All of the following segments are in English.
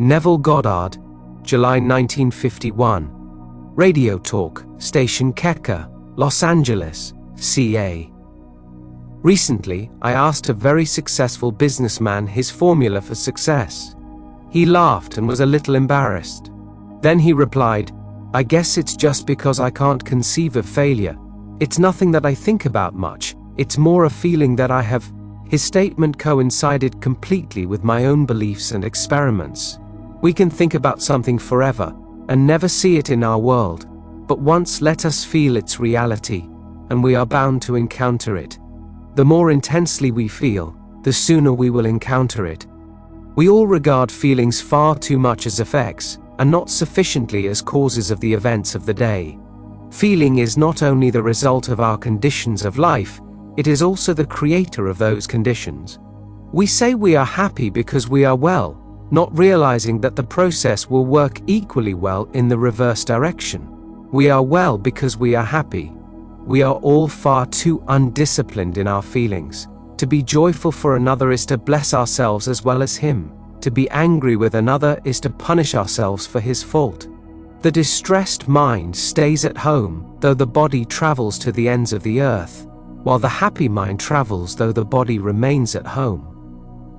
Neville Goddard, July 1951. Radio Talk, Station Keka, Los Angeles, CA. Recently, I asked a very successful businessman his formula for success. He laughed and was a little embarrassed. Then he replied, "I guess it's just because I can't conceive of failure. It's nothing that I think about much, it's more a feeling that I have." His statement coincided completely with my own beliefs and experiments. We can think about something forever and never see it in our world, but once let us feel its reality, and we are bound to encounter it. The more intensely we feel, the sooner we will encounter it. We all regard feelings far too much as effects, and not sufficiently as causes of the events of the day. Feeling is not only the result of our conditions of life, it is also the creator of those conditions. We say we are happy because we are well, not realizing that the process will work equally well in the reverse direction. We are well because we are happy. We are all far too undisciplined in our feelings. To be joyful for another is to bless ourselves as well as him. To be angry with another is to punish ourselves for his fault. The distressed mind stays at home, though the body travels to the ends of the earth, while the happy mind travels though the body remains at home.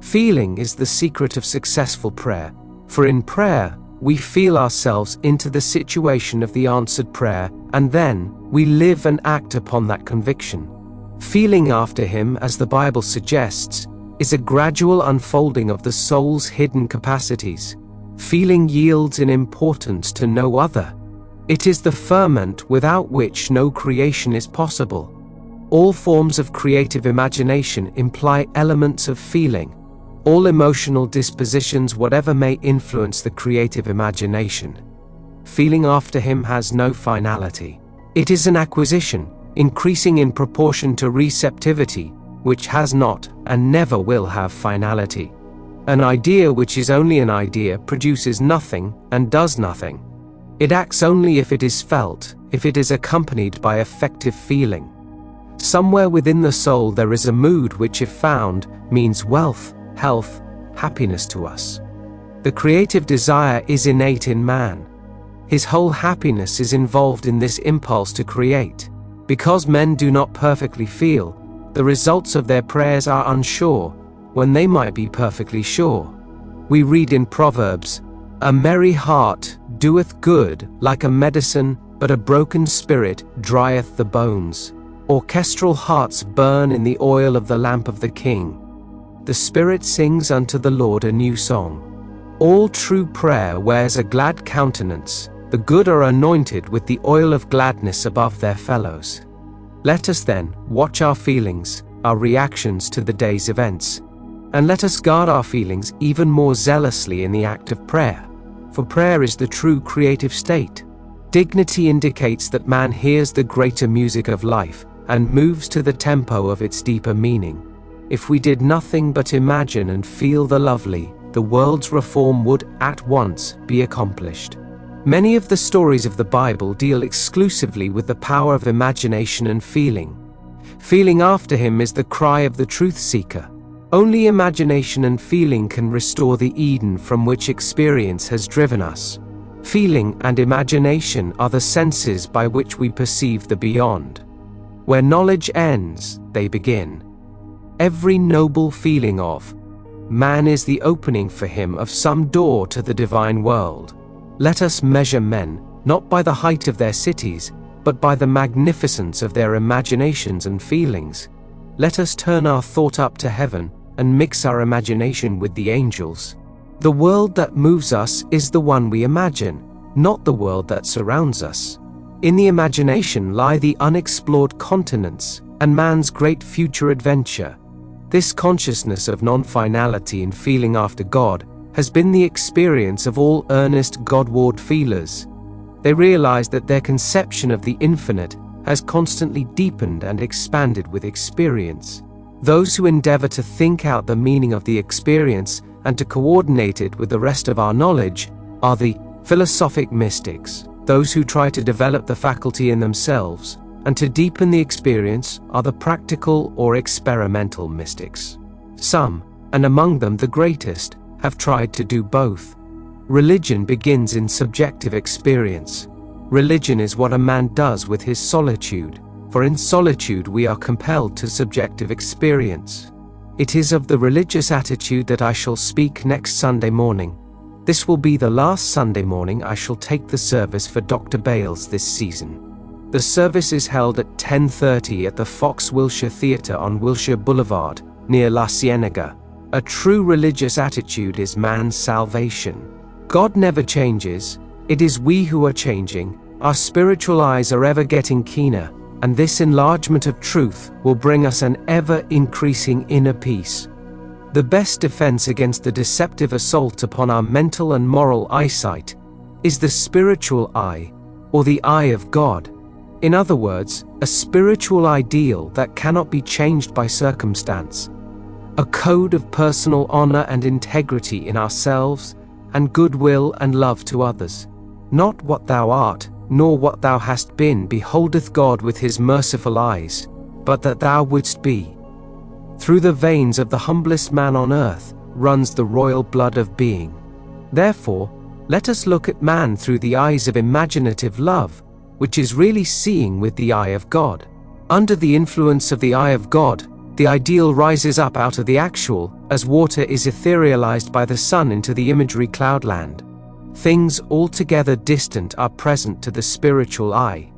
Feeling is the secret of successful prayer, for in prayer, we feel ourselves into the situation of the answered prayer, and then, we live and act upon that conviction. Feeling after him, as the Bible suggests, is a gradual unfolding of the soul's hidden capacities. Feeling yields in importance to no other. It is the ferment without which no creation is possible. All forms of creative imagination imply elements of feeling. All emotional dispositions, whatever may influence the creative imagination. Feeling after him has no finality. It is an acquisition, increasing in proportion to receptivity, which has not, and never will have finality. An idea which is only an idea produces nothing, and does nothing. It acts only if it is felt, if it is accompanied by affective feeling. Somewhere within the soul there is a mood which, if found, means wealth, health, happiness to us. The creative desire is innate in man. His whole happiness is involved in this impulse to create. Because men do not perfectly feel, the results of their prayers are unsure, when they might be perfectly sure. We read in Proverbs, "A merry heart doeth good like a medicine, but a broken spirit drieth the bones." Orchestral hearts burn in the oil of the lamp of the king. The Spirit sings unto the Lord a new song. All true prayer wears a glad countenance. The good are anointed with the oil of gladness above their fellows. Let us then watch our feelings, our reactions to the day's events, and let us guard our feelings even more zealously in the act of prayer, for prayer is the true creative state. Dignity indicates that man hears the greater music of life and moves to the tempo of its deeper meaning. If we did nothing but imagine and feel the lovely, the world's reform would at once be accomplished. Many of the stories of the Bible deal exclusively with the power of imagination and feeling. Feeling after him is the cry of the truth seeker. Only imagination and feeling can restore the Eden from which experience has driven us. Feeling and imagination are the senses by which we perceive the beyond. Where knowledge ends, they begin. Every noble feeling of man is the opening for him of some door to the divine world. Let us measure men, not by the height of their cities, but by the magnificence of their imaginations and feelings. Let us turn our thought up to heaven, and mix our imagination with the angels. The world that moves us is the one we imagine, not the world that surrounds us. In the imagination lie the unexplored continents, and man's great future adventure. This consciousness of non-finality in feeling after God has been the experience of all earnest Godward feelers. They realize that their conception of the infinite has constantly deepened and expanded with experience. Those who endeavor to think out the meaning of the experience and to coordinate it with the rest of our knowledge are the philosophic mystics. Those who try to develop the faculty in themselves and to deepen the experience are the practical or experimental mystics. Some, and among them the greatest, have tried to do both. Religion begins in subjective experience. Religion is what a man does with his solitude, for in solitude we are compelled to subjective experience. It is of the religious attitude that I shall speak next Sunday morning. This will be the last Sunday morning I shall take the service for Dr. Bales this season. The service is held at 10:30 at the Fox Wilshire Theatre on Wilshire Boulevard, near La Cienega. A true religious attitude is man's salvation. God never changes. It is we who are changing. Our spiritual eyes are ever getting keener, and this enlargement of truth will bring us an ever-increasing inner peace. The best defense against the deceptive assault upon our mental and moral eyesight is the spiritual eye, or the eye of God. In other words, a spiritual ideal that cannot be changed by circumstance. A code of personal honor and integrity in ourselves, and goodwill and love to others. Not what thou art, nor what thou hast been beholdeth God with his merciful eyes, but that thou wouldst be. Through the veins of the humblest man on earth runs the royal blood of being. Therefore, let us look at man through the eyes of imaginative love, which is really seeing with the eye of God. Under the influence of the eye of God, the ideal rises up out of the actual, as water is etherealized by the sun into the imagery cloudland. Things altogether distant are present to the spiritual eye.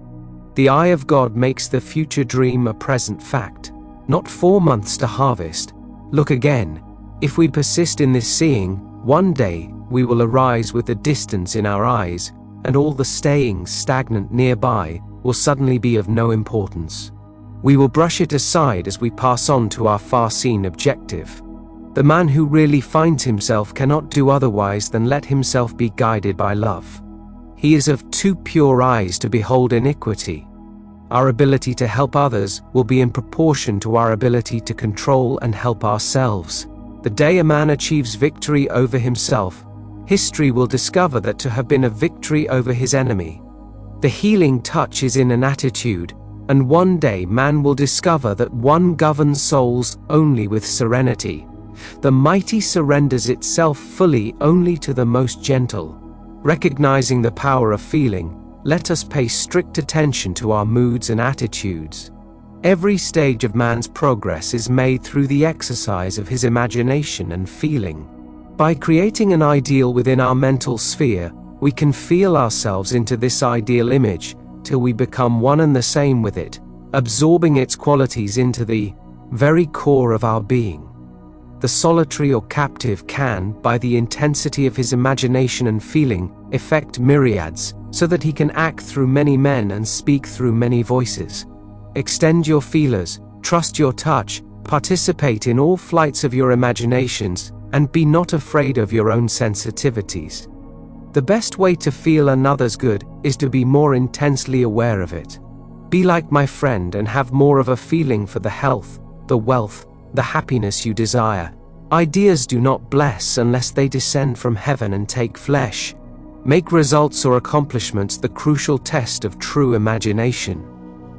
The eye of God makes the future dream a present fact. Not 4 months to harvest. Look again. If we persist in this seeing, one day we will arise with the distance in our eyes, and all the staying stagnant nearby will suddenly be of no importance. We will brush it aside as we pass on to our far-seen objective. The man who really finds himself cannot do otherwise than let himself be guided by love. He is of too pure eyes to behold iniquity. Our ability to help others will be in proportion to our ability to control and help ourselves. The day a man achieves victory over himself, history will discover that to have been a victory over his enemy. The healing touch is in an attitude, and one day man will discover that one governs souls only with serenity. The mighty surrenders itself fully only to the most gentle. Recognizing the power of feeling, let us pay strict attention to our moods and attitudes. Every stage of man's progress is made through the exercise of his imagination and feeling. By creating an ideal within our mental sphere, we can feel ourselves into this ideal image till we become one and the same with it, absorbing its qualities into the very core of our being. The solitary or captive can, by the intensity of his imagination and feeling, effect myriads, so that he can act through many men and speak through many voices. Extend your feelers, trust your touch, participate in all flights of your imaginations, and be not afraid of your own sensitivities. The best way to feel another's good is to be more intensely aware of it. Be like my friend and have more of a feeling for the health, the wealth, the happiness you desire. Ideas do not bless unless they descend from heaven and take flesh. Make results or accomplishments the crucial test of true imagination.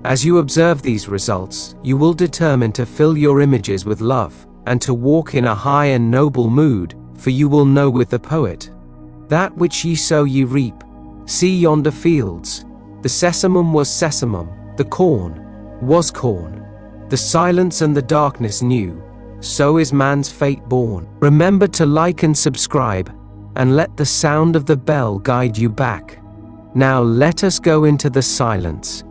As you observe these results, you will determine to fill your images with love, and to walk in a high and noble mood, for you will know with the poet, "That which ye sow ye reap. See yonder fields. The sesamum was sesamum, the corn was corn. The silence and the darkness knew. So is man's fate born." Remember to like and subscribe, and let the sound of the bell guide you back. Now let us go into the silence.